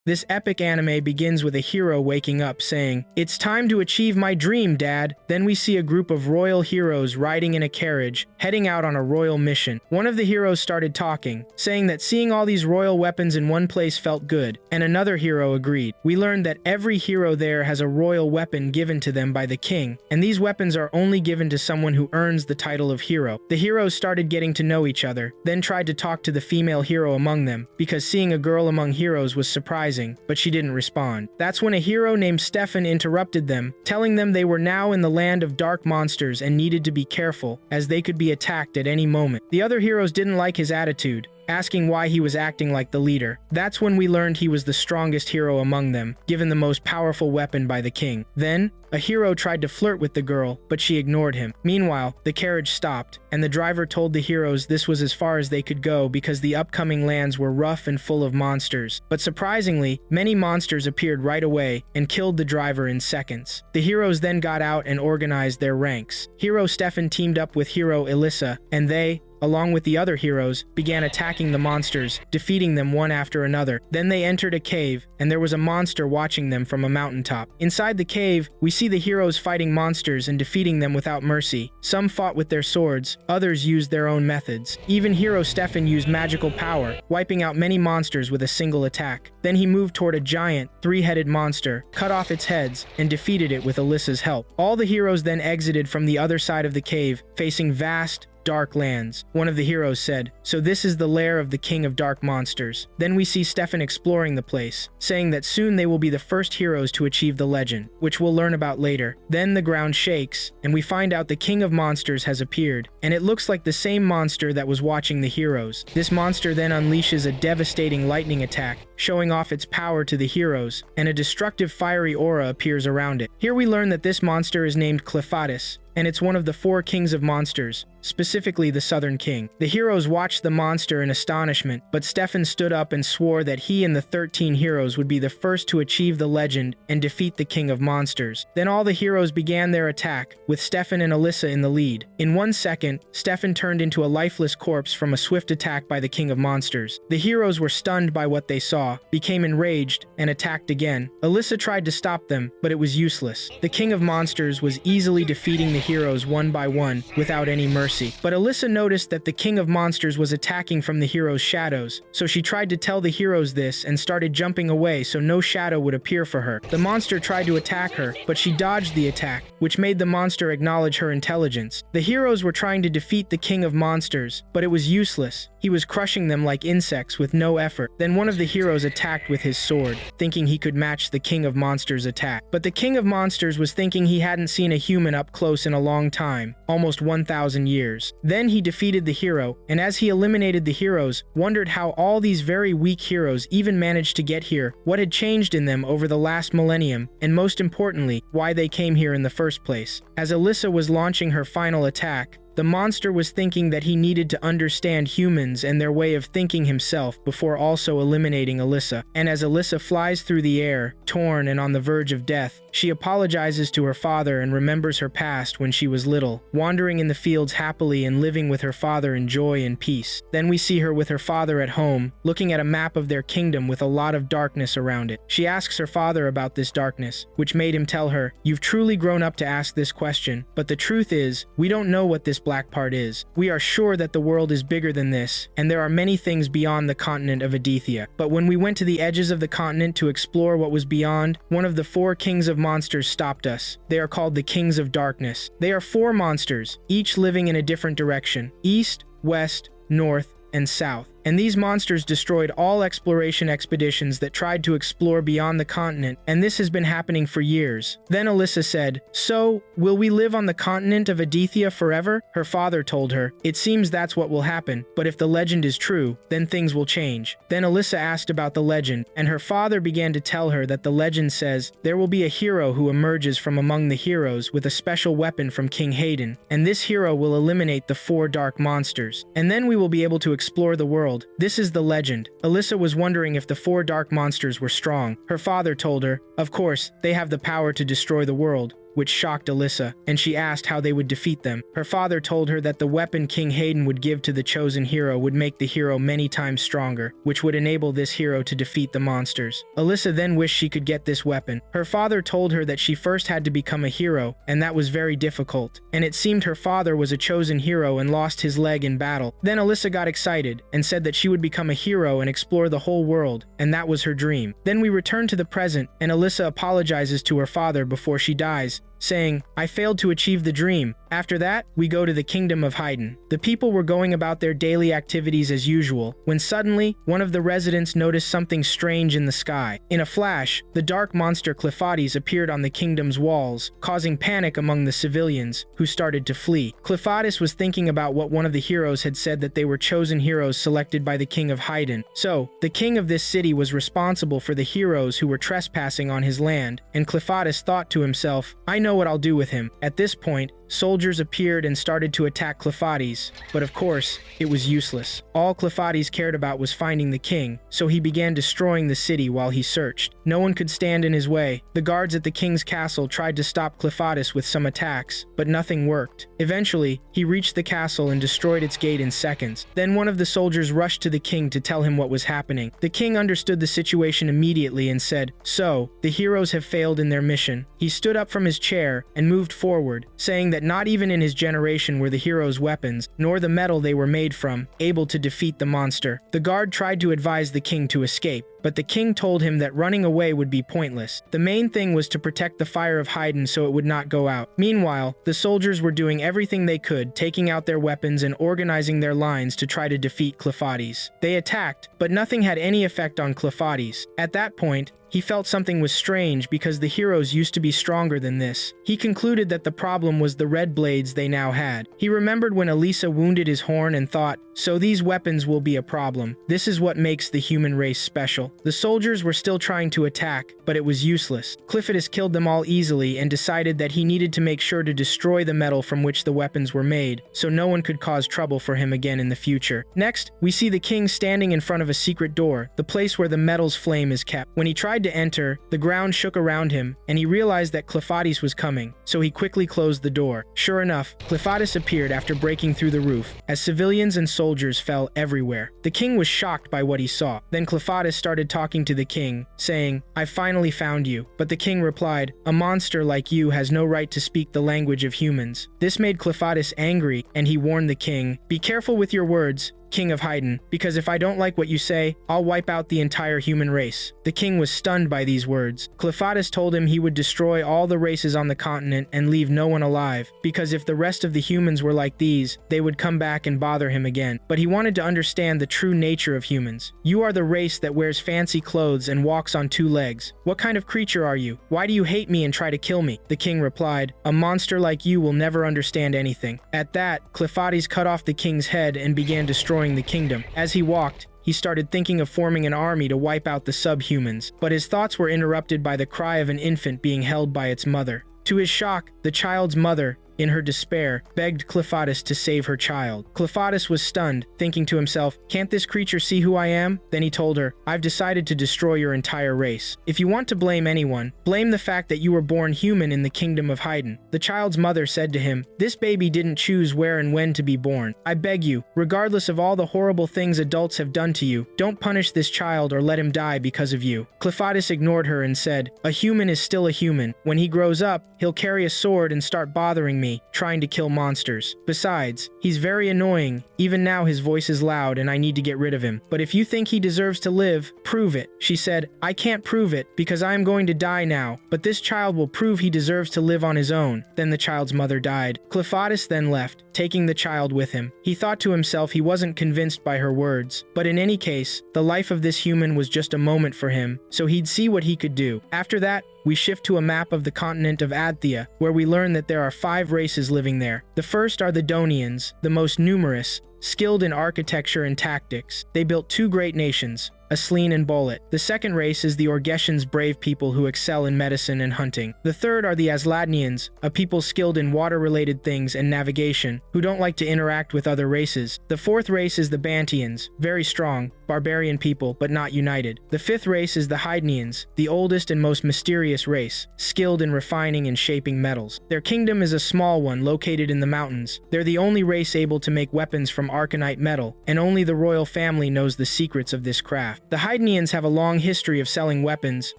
This epic anime begins with a hero waking up saying, "It's time to achieve my dream, Dad." Then we see a group of royal heroes riding in a carriage, heading out on a royal mission. One of the heroes started talking, saying that seeing all these royal weapons in one place felt good, and another hero agreed. We learned that every hero there has a royal weapon given to them by the king, and these weapons are only given to someone who earns the title of hero. The heroes started getting to know each other, then tried to talk to the female hero among them, because seeing a girl among heroes was surprising, but she didn't respond. That's when a hero named Stefan interrupted them, telling them they were now in the land of dark monsters and needed to be careful, as they could be attacked at any moment. The other heroes didn't like his attitude, asking why he was acting like the leader. That's when we learned he was the strongest hero among them, given the most powerful weapon by the king. Then, a hero tried to flirt with the girl, but she ignored him. Meanwhile, the carriage stopped, and the driver told the heroes this was as far as they could go because the upcoming lands were rough and full of monsters. But surprisingly, many monsters appeared right away and killed the driver in seconds. The heroes then got out and organized their ranks. Hero Stefan teamed up with hero Elissa, and they, along with the other heroes, began attacking the monsters, defeating them one after another. Then they entered a cave, and there was a monster watching them from a mountaintop. Inside the cave, we see the heroes fighting monsters and defeating them without mercy. Some fought with their swords, others used their own methods. Even hero Stefan used magical power, wiping out many monsters with a single attack. Then he moved toward a giant, three-headed monster, cut off its heads, and defeated it with Elissa's help. All the heroes then exited from the other side of the cave, facing vast, dark lands. One of the heroes said, "So this is the lair of the king of dark monsters." Then we see Stefan exploring the place, saying that soon they will be the first heroes to achieve the legend, which we'll learn about later. Then the ground shakes, and we find out the king of monsters has appeared, and it looks like the same monster that was watching the heroes. This monster then unleashes a devastating lightning attack, showing off its power to the heroes, and a destructive fiery aura appears around it. Here we learn that this monster is named Clephatus, and it's one of the 4 kings of monsters, specifically the Southern King. The heroes watched the monster in astonishment, but Stefan stood up and swore that he and the 13 heroes would be the first to achieve the legend and defeat the king of monsters. Then all the heroes began their attack, with Stefan and Elissa in the lead. In 1 second, Stefan turned into a lifeless corpse from a swift attack by the king of monsters. The heroes were stunned by what they saw, became enraged, and attacked again. Elissa tried to stop them, but it was useless. The king of monsters was easily defeating the heroes one by one, without any mercy. But Elissa noticed that the king of monsters was attacking from the heroes' shadows, so she tried to tell the heroes this and started jumping away so no shadow would appear for her. The monster tried to attack her, but she dodged the attack, which made the monster acknowledge her intelligence. The heroes were trying to defeat the king of monsters, but it was useless. He was crushing them like insects with no effort. Then one of the heroes attacked with his sword, thinking he could match the king of monsters' attack. But the king of monsters was thinking he hadn't seen a human up close in a long time, almost 1,000 years. Then he defeated the hero, and as he eliminated the heroes, wondered how all these very weak heroes even managed to get here, what had changed in them over the last millennium, and most importantly, why they came here in the first place. As Elissa was launching her final attack, the monster was thinking that he needed to understand humans and their way of thinking himself before also eliminating Elissa. And as Elissa flies through the air, torn and on the verge of death, she apologizes to her father and remembers her past when she was little, wandering in the fields happily and living with her father in joy and peace. Then we see her with her father at home, looking at a map of their kingdom with a lot of darkness around it. She asks her father about this darkness, which made him tell her, "You've truly grown up to ask this question, but the truth is, we don't know what this black part is. We are sure that the world is bigger than this, and there are many things beyond the continent of Aditya. But when we went to the edges of the continent to explore what was beyond, one of the 4 kings of monsters stopped us. They are called the Kings of Darkness. They are 4 monsters, each living in a different direction, east, west, north, and south. And these monsters destroyed all exploration expeditions that tried to explore beyond the continent, and this has been happening for years." Then Elissa said, "So, will we live on the continent of Aditya forever?" Her father told her, "It seems that's what will happen, but if the legend is true, then things will change." Then Elissa asked about the legend, and her father began to tell her that the legend says there will be a hero who emerges from among the heroes with a special weapon from King Hayden, and this hero will eliminate the 4 dark monsters. And then we will be able to explore the world. This is the legend. Elissa was wondering if the 4 dark monsters were strong. Her father told her, "Of course, they have the power to destroy the world, which shocked Alyssa, and she asked how they would defeat them. Her father told her that the weapon King Hayden would give to the chosen hero would make the hero many times stronger, which would enable this hero to defeat the monsters. Alyssa then wished she could get this weapon. Her father told her that she first had to become a hero, and that was very difficult, and it seemed her father was a chosen hero and lost his leg in battle. Then Alyssa got excited and said that she would become a hero and explore the whole world, and that was her dream. Then we return to the present, and Alyssa apologizes to her father before she dies, saying, "I failed to achieve the dream." After that, we go to the kingdom of Haydn. The people were going about their daily activities as usual, when suddenly, one of the residents noticed something strange in the sky. In a flash, the dark monster Cleophades appeared on the kingdom's walls, causing panic among the civilians, who started to flee. Cleophades was thinking about what one of the heroes had said, that they were chosen heroes selected by the king of Haydn. So, the king of this city was responsible for the heroes who were trespassing on his land, and Cleophades thought to himself, "I know what I'll do with him." At this point, soldiers appeared and started to attack Cleophades, but of course, it was useless. All Cleophades cared about was finding the king, so he began destroying the city while he searched. No one could stand in his way. The guards at the king's castle tried to stop Cleophades with some attacks, but nothing worked. Eventually, he reached the castle and destroyed its gate in seconds. Then one of the soldiers rushed to the king to tell him what was happening. The king understood the situation immediately and said, "So, the heroes have failed in their mission." He stood up from his chair and moved forward, saying that not even in his generation were the heroes' weapons, nor the metal they were made from, able to defeat the monster. The guard tried to advise the king to escape, but the king told him that running away would be pointless. The main thing was to protect the fire of Haydn so it would not go out. Meanwhile, the soldiers were doing everything they could, taking out their weapons and organizing their lines to try to defeat Cleophades. They attacked, but nothing had any effect on Cleophades. At that point, he felt something was strange because the heroes used to be stronger than this. He concluded that the problem was the red blades they now had. He remembered when Elisa wounded his horn and thought, "So these weapons will be a problem. This is what makes the human race special." The soldiers were still trying to attack, but it was useless. Cleophades killed them all easily and decided that he needed to make sure to destroy the metal from which the weapons were made, so no one could cause trouble for him again in the future. Next, we see the king standing in front of a secret door, the place where the metal's flame is kept. When he tried to enter, the ground shook around him, and he realized that Cleophades was coming, so he quickly closed the door. Sure enough, Cleophades appeared after breaking through the roof, as civilians and soldiers fell everywhere. The king was shocked by what he saw. Then Cleophades started talking to the king, saying, "I finally found you." But the king replied, "A monster like you has no right to speak the language of humans." This made Cleophades angry, and he warned the king, "Be careful with your words, King of Haydn, because if I don't like what you say, I'll wipe out the entire human race." The king was stunned by these words. Cleophades told him he would destroy all the races on the continent and leave no one alive, because if the rest of the humans were like these, they would come back and bother him again. But he wanted to understand the true nature of humans. "You are the race that wears fancy clothes and walks on two legs. What kind of creature are you? Why do you hate me and try to kill me?" The king replied, "A monster like you will never understand anything." At that, Cleophades cut off the king's head and began destroying the kingdom. As he walked, he started thinking of forming an army to wipe out the subhumans, but his thoughts were interrupted by the cry of an infant being held by its mother. To his shock, the child's mother, in her despair, begged Cleophades to save her child. Cleophades was stunned, thinking to himself, "Can't this creature see who I am?" Then he told her, "I've decided to destroy your entire race. If you want to blame anyone, blame the fact that you were born human in the kingdom of Haydn." The child's mother said to him, "This baby didn't choose where and when to be born. I beg you, regardless of all the horrible things adults have done to you, don't punish this child or let him die because of you." Cleophades ignored her and said, "A human is still a human. When he grows up, he'll carry a sword and start bothering me, trying to kill monsters. Besides, he's very annoying. Even now his voice is loud and I need to get rid of him. But if you think he deserves to live, prove it." She said, "I can't prove it because I am going to die now, but this child will prove he deserves to live on his own." Then the child's mother died. Cleophades then left, taking the child with him. He thought to himself he wasn't convinced by her words, but in any case, the life of this human was just a moment for him, so he'd see what he could do. After that, we shift to a map of the continent of Adthia, where we learn that there are 5 races living there. The first are the Donians, the most numerous, skilled in architecture and tactics. They built two great nations, Asleen and Bolet. The second race is the Orgeshans, brave people who excel in medicine and hunting. The third are the Asladnians, a people skilled in water-related things and navigation, who don't like to interact with other races. The fourth race is the Bantians, very strong, barbarian people, but not united. The fifth race is the Hydnians, the oldest and most mysterious race, skilled in refining and shaping metals. Their kingdom is a small one located in the mountains. They're the only race able to make weapons from arcanite metal, and only the royal family knows the secrets of this craft. The Hydnians have a long history of selling weapons,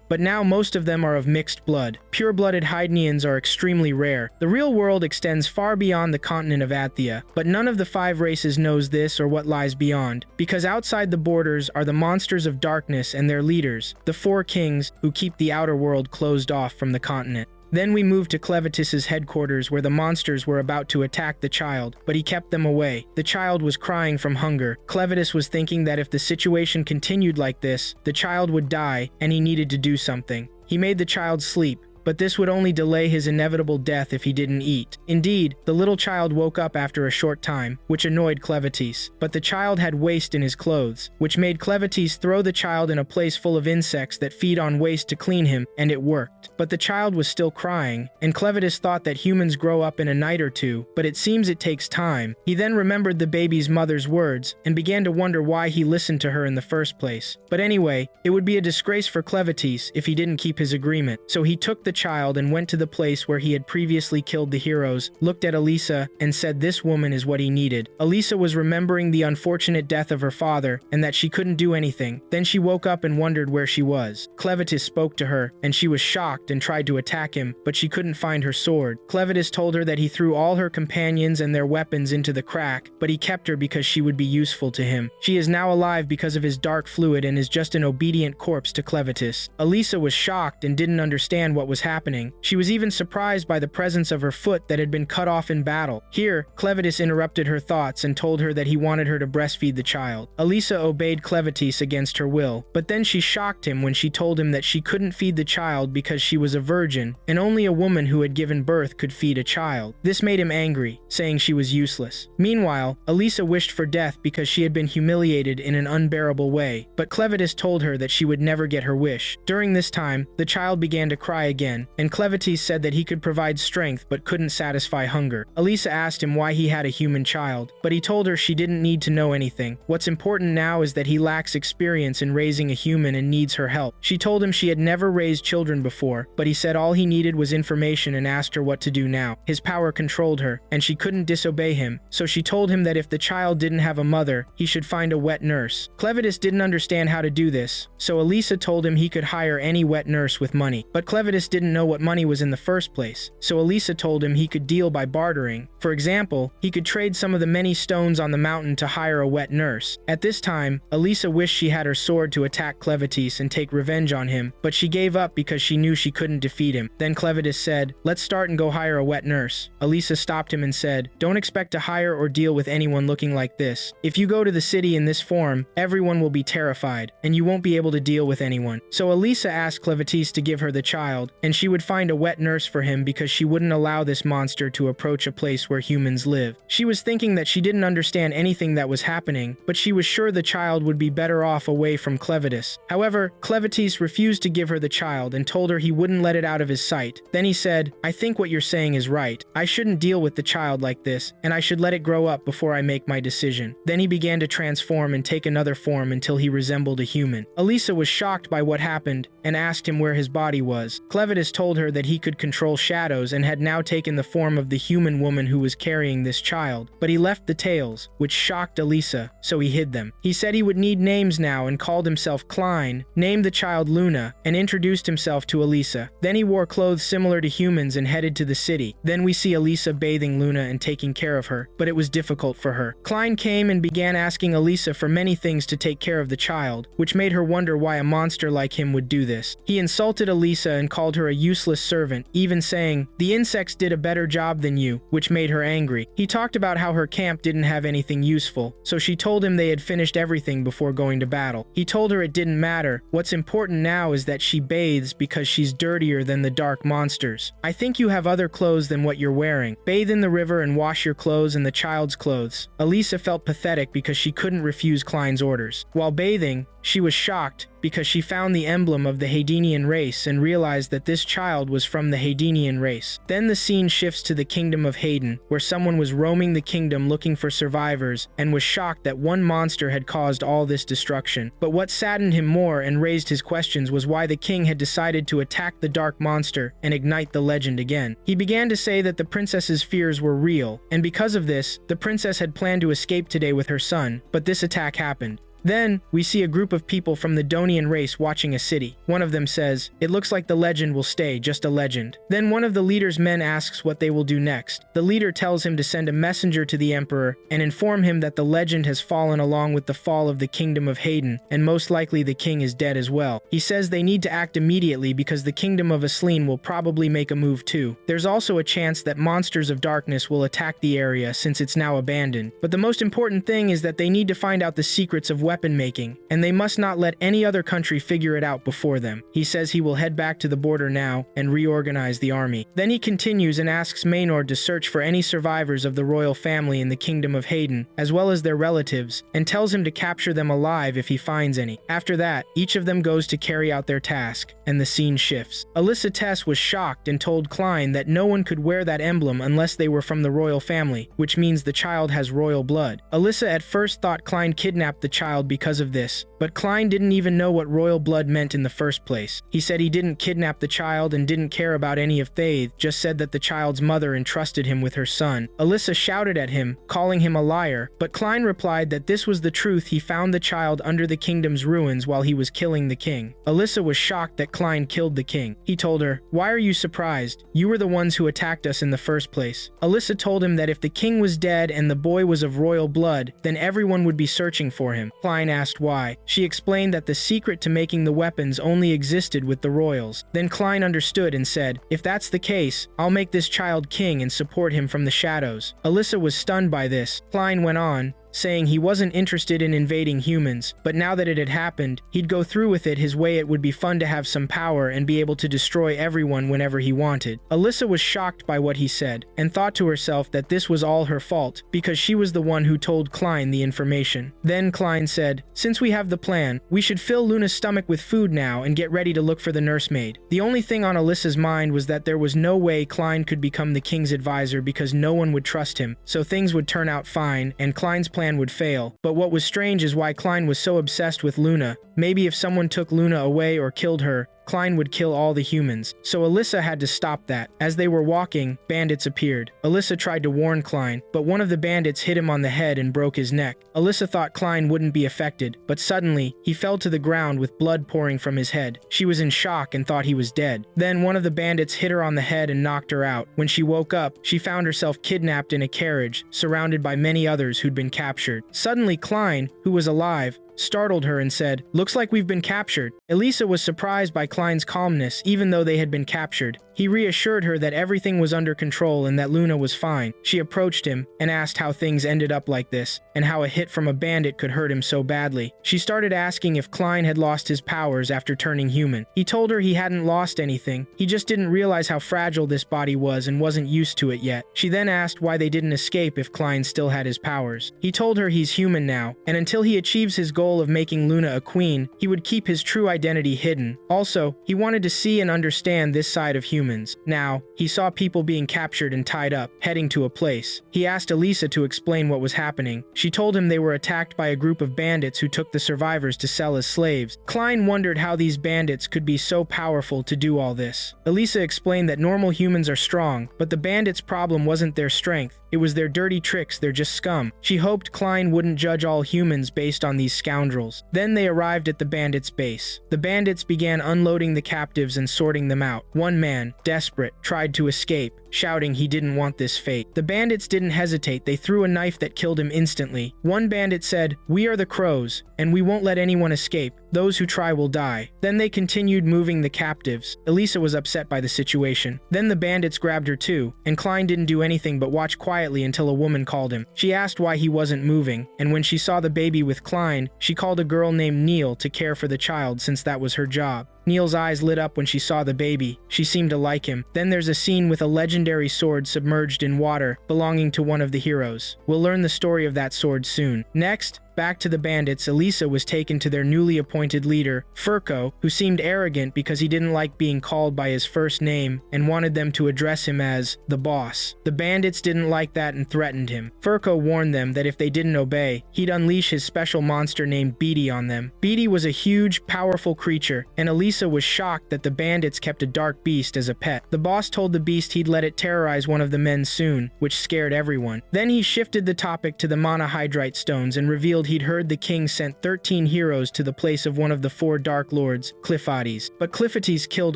but now most of them are of mixed blood. Pure-blooded Hydnians are extremely rare. The real world extends far beyond the continent of Athia, but none of the five races knows this or what lies beyond, because outside the borders are the monsters of darkness and their leaders, the four kings, who keep the outer world closed off from the continent. Then we moved to Clevitis's headquarters where the monsters were about to attack the child, but he kept them away. The child was crying from hunger. Clevitis was thinking that if the situation continued like this, the child would die, and he needed to do something. He made the child sleep, but this would only delay his inevitable death if he didn't eat. Indeed, the little child woke up after a short time, which annoyed Clevitis. But the child had waste in his clothes, which made Clevitis throw the child in a place full of insects that feed on waste to clean him, and it worked. But the child was still crying, and Clevitis thought that humans grow up in a night or two, but it seems it takes time. He then remembered the baby's mother's words, and began to wonder why he listened to her in the first place. But anyway, it would be a disgrace for Clevitis if he didn't keep his agreement, so he took the child and went to the place where he had previously killed the heroes, looked at Elisa, and said this woman is what he needed. Elisa was remembering the unfortunate death of her father, and that she couldn't do anything. Then she woke up and wondered where she was. Clevitis spoke to her, and she was shocked and tried to attack him, but she couldn't find her sword. Clevitis told her that he threw all her companions and their weapons into the crack, but he kept her because she would be useful to him. She is now alive because of his dark fluid and is just an obedient corpse to Clevitis. Elisa was shocked and didn't understand what was happening. She was even surprised by the presence of her foot that had been cut off in battle. Here, Clevitis interrupted her thoughts and told her that he wanted her to breastfeed the child. Elisa obeyed Clevitis against her will, but then she shocked him when she told him that she couldn't feed the child because she was a virgin, and only a woman who had given birth could feed a child. This made him angry, saying she was useless. Meanwhile, Elisa wished for death because she had been humiliated in an unbearable way, but Clevitis told her that she would never get her wish. During this time, the child began to cry again, and Clevitis said that he could provide strength but couldn't satisfy hunger. Elisa asked him why he had a human child, but he told her she didn't need to know anything. What's important now is that he lacks experience in raising a human and needs her help. She told him she had never raised children before, but he said all he needed was information and asked her what to do now. His power controlled her, and she couldn't disobey him, so she told him that if the child didn't have a mother, he should find a wet nurse. Clevitis didn't understand how to do this, so Elisa told him he could hire any wet nurse with money. But Clevitis didn't know what money was in the first place, so Elisa told him he could deal by bartering. For example, he could trade some of the many stones on the mountain to hire a wet nurse. At this time, Elisa wished she had her sword to attack Clevitis and take revenge on him, but she gave up because she knew she couldn't defeat him. Then Clevitis said, "Let's start and go hire a wet nurse." Elisa stopped him and said, "Don't expect to hire or deal with anyone looking like this. If you go to the city in this form, everyone will be terrified, and you won't be able to deal with anyone." So Elisa asked Clevitis to give her the child, and she would find a wet nurse for him because she wouldn't allow this monster to approach a place where humans live. She was thinking that she didn't understand anything that was happening, but she was sure the child would be better off away from Clevitis. However, Clevitis refused to give her the child and told her he wouldn't let it out of his sight. Then he said, "I think what you're saying is right. I shouldn't deal with the child like this, and I should let it grow up before I make my decision." Then he began to transform and take another form until he resembled a human. Elisa was shocked by what happened and asked him where his body was. Clevitis told her that he could control shadows and had now taken the form of the human woman who was carrying this child, but he left the tails, which shocked Elisa, so he hid them. He said he would need names now and called himself Klein, named the child Luna, and introduced himself to Elisa. Then he wore clothes similar to humans and headed to the city. Then we see Elisa bathing Luna and taking care of her, but it was difficult for her. Klein came and began asking Elisa for many things to take care of the child, which made her wonder why a monster like him would do this. He insulted Elisa and called her a useless servant, even saying, "The insects did a better job than you," which made her angry. He talked about how her camp didn't have anything useful, so she told him they had finished everything before going to battle. He told her it didn't matter. What's important now is that she bathes because she's dirtier than the dark monsters. "I think you have other clothes than what you're wearing. Bathe in the river and wash your clothes and the child's clothes." Elisa felt pathetic because she couldn't refuse Klein's orders. While bathing, she was shocked because she found the emblem of the Hadenian race and realized that this child was from the Hadenian race. Then the scene shifts to the kingdom of Haden, where someone was roaming the kingdom looking for survivors and was shocked that one monster had caused all this destruction. But what saddened him more and raised his questions was why the king had decided to attack the dark monster and ignite the legend again. He began to say that the princess's fears were real, and because of this, the princess had planned to escape today with her son, but this attack happened. Then, we see a group of people from the Donian race watching a city. One of them says, "It looks like the legend will stay, just a legend." Then one of the leader's men asks what they will do next. The leader tells him to send a messenger to the emperor and inform him that the legend has fallen along with the fall of the kingdom of Haden, and most likely the king is dead as well. He says they need to act immediately because the kingdom of Asleen will probably make a move too. There's also a chance that monsters of darkness will attack the area since it's now abandoned. But the most important thing is that they need to find out the secrets of weapon making, and they must not let any other country figure it out before them. He says he will head back to the border now and reorganize the army. Then he continues and asks Maynard to search for any survivors of the royal family in the kingdom of Haden, as well as their relatives, and tells him to capture them alive if he finds any. After that, each of them goes to carry out their task, and the scene shifts. Alyssa Tess was shocked and told Klein that no one could wear that emblem unless they were from the royal family, which means the child has royal blood. Alyssa at first thought Klein kidnapped the child because of this, but Klein didn't even know what royal blood meant in the first place. He said he didn't kidnap the child and didn't care about any of Thaith, just said that the child's mother entrusted him with her son. Alyssa shouted at him, calling him a liar, but Klein replied that this was the truth. He found the child under the kingdom's ruins while he was killing the king. Alyssa was shocked that Klein killed the king. He told her, "Why are you surprised? You were the ones who attacked us in the first place." Alyssa told him that if the king was dead and the boy was of royal blood, then everyone would be searching for him. Klein asked why. She explained that the secret to making the weapons only existed with the royals. Then Klein understood and said, "If that's the case, I'll make this child king and support him from the shadows." Alyssa was stunned by this. Klein went on, saying he wasn't interested in invading humans, but now that it had happened, he'd go through with it his way. It would be fun to have some power and be able to destroy everyone whenever he wanted. Alyssa was shocked by what he said, and thought to herself that this was all her fault, because she was the one who told Klein the information. Then Klein said, "Since we have the plan, we should fill Luna's stomach with food now and get ready to look for the nursemaid." The only thing on Alyssa's mind was that there was no way Klein could become the king's advisor because no one would trust him, so things would turn out fine, and Klein's plan would fail. But what was strange is why Klein was so obsessed with Luna. Maybe if someone took Luna away or killed her, Klein would kill all the humans. So Alyssa had to stop that. As they were walking, bandits appeared. Alyssa tried to warn Klein, but one of the bandits hit him on the head and broke his neck. Alyssa thought Klein wouldn't be affected, but suddenly, he fell to the ground with blood pouring from his head. She was in shock and thought he was dead. Then one of the bandits hit her on the head and knocked her out. When she woke up, she found herself kidnapped in a carriage, surrounded by many others who'd been captured. Suddenly Klein, who was alive, startled her and said, "Looks like we've been captured." Elisa was surprised by Klein's calmness even though they had been captured. He reassured her that everything was under control and that Luna was fine. She approached him and asked how things ended up like this, and how a hit from a bandit could hurt him so badly. She started asking if Klein had lost his powers after turning human. He told her he hadn't lost anything, he just didn't realize how fragile this body was and wasn't used to it yet. She then asked why they didn't escape if Klein still had his powers. He told her he's human now, and until he achieves his goal of making Luna a queen, he would keep his true identity hidden. Also, he wanted to see and understand this side of humans. Now, he saw people being captured and tied up, heading to a place. He asked Elisa to explain what was happening. She told him they were attacked by a group of bandits who took the survivors to sell as slaves. Klein wondered how these bandits could be so powerful to do all this. Elisa explained that normal humans are strong, but the bandits' problem wasn't their strength. It was their dirty tricks, they're just scum. She hoped Klein wouldn't judge all humans based on these scoundrels. Then they arrived at the bandits' base. The bandits began unloading the captives and sorting them out. One man, man, desperate, tried to escape, shouting he didn't want this fate. The bandits didn't hesitate, they threw a knife that killed him instantly. One bandit said, "We are the crows, and we won't let anyone escape. Those who try will die." Then they continued moving the captives. Elisa was upset by the situation. Then the bandits grabbed her too, and Klein didn't do anything but watch quietly until a woman called him. She asked why he wasn't moving, and when she saw the baby with Klein, she called a girl named Neil to care for the child since that was her job. Neil's eyes lit up when she saw the baby. She seemed to like him. Then there's a scene with a legendary sword submerged in water belonging to one of the heroes. We'll learn the story of that sword soon. Next, back to the bandits, Elisa was taken to their newly appointed leader, Furco, who seemed arrogant because he didn't like being called by his first name and wanted them to address him as the boss. The bandits didn't like that and threatened him. Furco warned them that if they didn't obey, he'd unleash his special monster named Beatty on them. Beatty was a huge, powerful creature, and Elisa was shocked that the bandits kept a dark beast as a pet. The boss told the beast he'd let it terrorize one of the men soon, which scared everyone. Then he shifted the topic to the monohydrite stones and revealed he'd heard the king sent 13 heroes to the place of one of the 4 Dark Lords, Clifades. But Clifades killed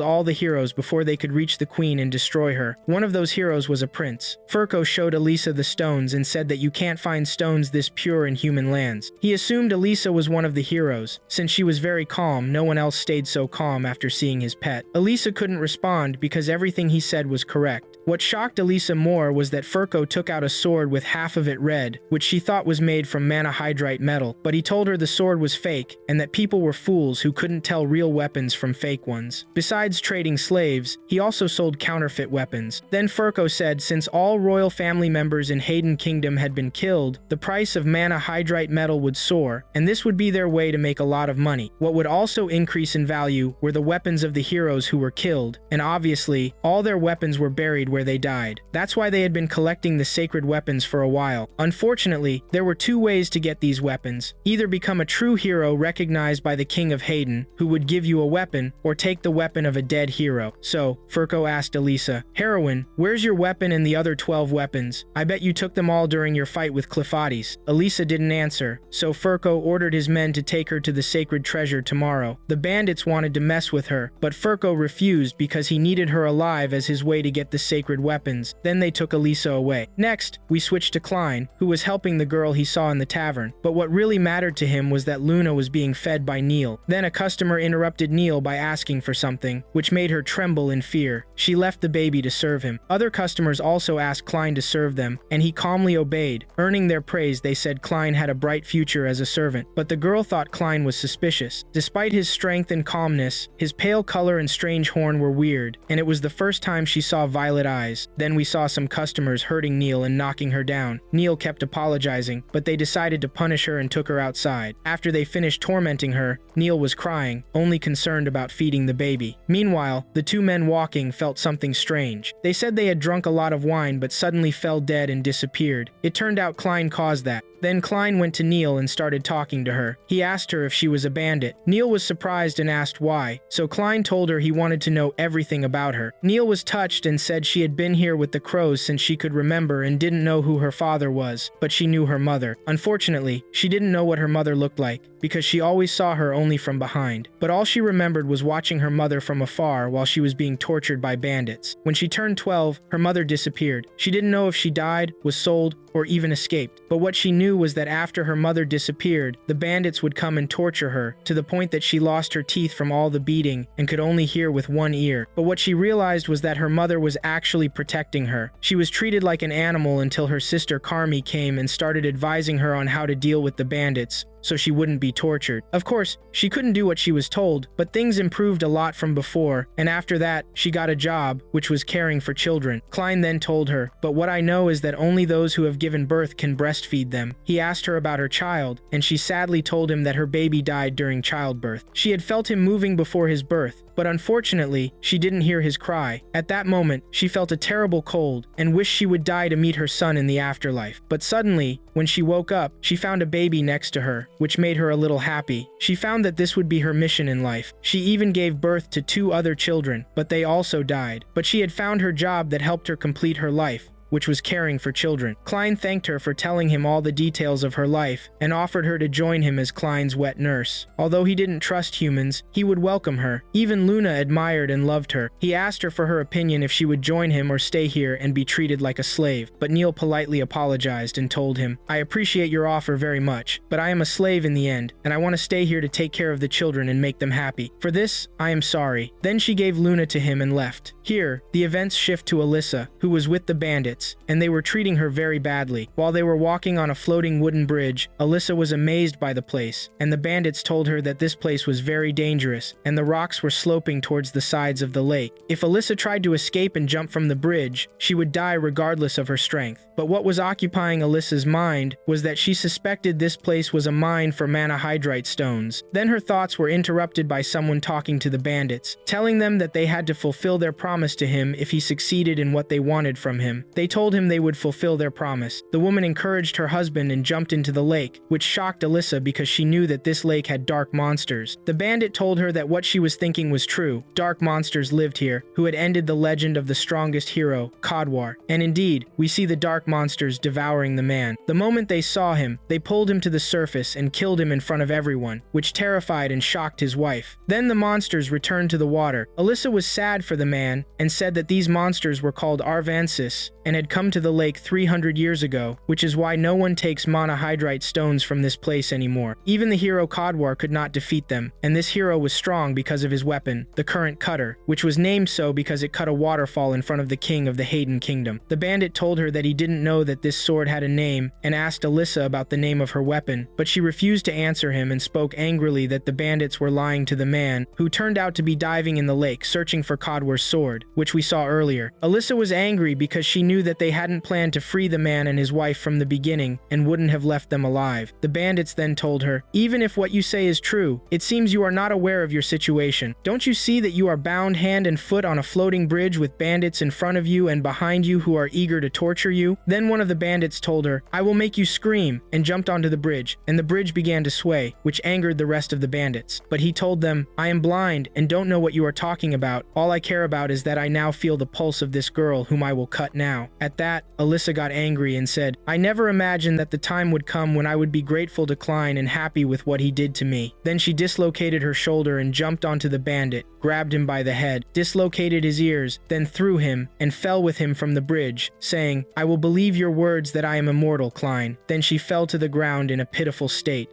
all the heroes before they could reach the queen and destroy her. One of those heroes was a prince. Furco showed Elisa the stones and said that you can't find stones this pure in human lands. He assumed Elisa was one of the heroes. Since she was very calm, no one else stayed so calm after seeing his pet. Elisa couldn't respond because everything he said was correct. What shocked Elisa more was that Furco took out a sword with half of it red, which she thought was made from monohydrite metal, but he told her the sword was fake and that people were fools who couldn't tell real weapons from fake ones. Besides trading slaves, he also sold counterfeit weapons. Then Furco said since all royal family members in Hayden Kingdom had been killed, the price of monohydrite metal would soar, and this would be their way to make a lot of money. What would also increase in value were the weapons of the heroes who were killed, and obviously, all their weapons were buried where they died. That's why they had been collecting the sacred weapons for a while. Unfortunately, there were 2 ways to get these weapons. Either become a true hero recognized by the King of Hayden, who would give you a weapon, or take the weapon of a dead hero. So, Furco asked Elisa, "Heroine, where's your weapon and the other 12 weapons? I bet you took them all during your fight with Clifades." Elisa didn't answer, so Furco ordered his men to take her to the sacred treasure tomorrow. The bandits wanted to mess with her, but Furco refused because he needed her alive as his way to get the sacred weapons. Then they took Elisa away. Next, we switched to Klein, who was helping the girl he saw in the tavern. But what really mattered to him was that Luna was being fed by Neil. Then a customer interrupted Neil by asking for something, which made her tremble in fear. She left the baby to serve him. Other customers also asked Klein to serve them, and he calmly obeyed. Earning their praise, they said Klein had a bright future as a servant. But the girl thought Klein was suspicious. Despite his strength and calmness, his pale color and strange horn were weird, and it was the first time she saw violet eyes. Then we saw some customers hurting Neil and knocking her down. Neil kept apologizing, but they decided to punish her and took her outside. After they finished tormenting her, Neil was crying, only concerned about feeding the baby. Meanwhile, the 2 men walking felt something strange. They said they had drunk a lot of wine but suddenly fell dead and disappeared. It turned out Klein caused that. Then Klein went to Neil and started talking to her. He asked her if she was a bandit. Neil was surprised and asked why, so Klein told her he wanted to know everything about her. Neil was touched and said she had been here with the crows since she could remember and didn't know who her father was, but she knew her mother. Unfortunately, she didn't know what her mother looked like, because she always saw her only from behind. But all she remembered was watching her mother from afar while she was being tortured by bandits. When she turned 12, her mother disappeared. She didn't know if she died, was sold, or even escaped. But what she knew was that after her mother disappeared, the bandits would come and torture her, to the point that she lost her teeth from all the beating and could only hear with one ear. But what she realized was that her mother was actually protecting her. She was treated like an animal until her sister Carmi came and started advising her on how to deal with the bandits, so she wouldn't be tortured. Of course, she couldn't do what she was told, but things improved a lot from before, and after that, she got a job, which was caring for children. Klein then told her, "But what I know is that only those who have given birth can breastfeed them." He asked her about her child, and she sadly told him that her baby died during childbirth. She had felt him moving before his birth, but unfortunately, she didn't hear his cry. At that moment, she felt a terrible cold and wished she would die to meet her son in the afterlife. But suddenly, when she woke up, she found a baby next to her, which made her a little happy. She found that this would be her mission in life. She even gave birth to 2 other children, but they also died. But she had found her job that helped her complete her life. which was caring for children. Klein thanked her for telling him all the details of her life and offered her to join him as Klein's wet nurse. Although he didn't trust humans, he would welcome her. Even Luna admired and loved her. He asked her for her opinion if she would join him or stay here and be treated like a slave, but Neil politely apologized and told him, "I appreciate your offer very much, but I am a slave in the end, and I want to stay here to take care of the children and make them happy. For this, I am sorry." Then she gave Luna to him and left. Here, the events shift to Alyssa, who was with the bandits, and they were treating her very badly. While they were walking on a floating wooden bridge, Alyssa was amazed by the place, and the bandits told her that this place was very dangerous, and the rocks were sloping towards the sides of the lake. If Alyssa tried to escape and jump from the bridge, she would die regardless of her strength. But what was occupying Alyssa's mind was that she suspected this place was a mine for manhydrite stones. Then her thoughts were interrupted by someone talking to the bandits, telling them that they had to fulfill their promise to him if he succeeded in what they wanted from him. They told him they would fulfill their promise. The woman encouraged her husband and jumped into the lake, which shocked Alyssa because she knew that this lake had dark monsters. The bandit told her that what she was thinking was true. Dark monsters lived here, who had ended the legend of the strongest hero, Kadwar. And indeed, we see the dark monsters devouring the man. The moment they saw him, they pulled him to the surface and killed him in front of everyone, which terrified and shocked his wife. Then the monsters returned to the water. Alyssa was sad for the man and said that these monsters were called Arvansis and had come to the lake 300 years ago, which is why no one takes monohydrite stones from this place anymore. Even the hero Kadwar could not defeat them, and this hero was strong because of his weapon, the current cutter, which was named so because it cut a waterfall in front of the king of the Hayden Kingdom. The bandit told her that he didn't know that this sword had a name and asked Alyssa about the name of her weapon, but she refused to answer him and spoke angrily that the bandits were lying to the man, who turned out to be diving in the lake searching for Kadwar's sword, which we saw earlier. Alyssa was angry because she knew that they hadn't planned to free the man and his wife from the beginning and wouldn't have left them alive. The bandits then told her, "Even if what you say is true, it seems you are not aware of your situation. Don't you see that you are bound hand and foot on a floating bridge with bandits in front of you and behind you who are eager to torture you?" Then one of the bandits told her, "I will make you scream," and jumped onto the bridge, and the bridge began to sway, which angered the rest of the bandits. But he told them, "I am blind and don't know what you are talking about. All I care about is that I now feel the pulse of this girl whom I will cut now." At that, Alyssa got angry and said, "I never imagined that the time would come when I would be grateful to Klein and happy with what he did to me." Then she dislocated her shoulder and jumped onto the bandit, grabbed him by the head, dislocated his ears, then threw him, and fell with him from the bridge, saying, "I will believe your words that I am immortal, Klein." Then she fell to the ground in a pitiful state.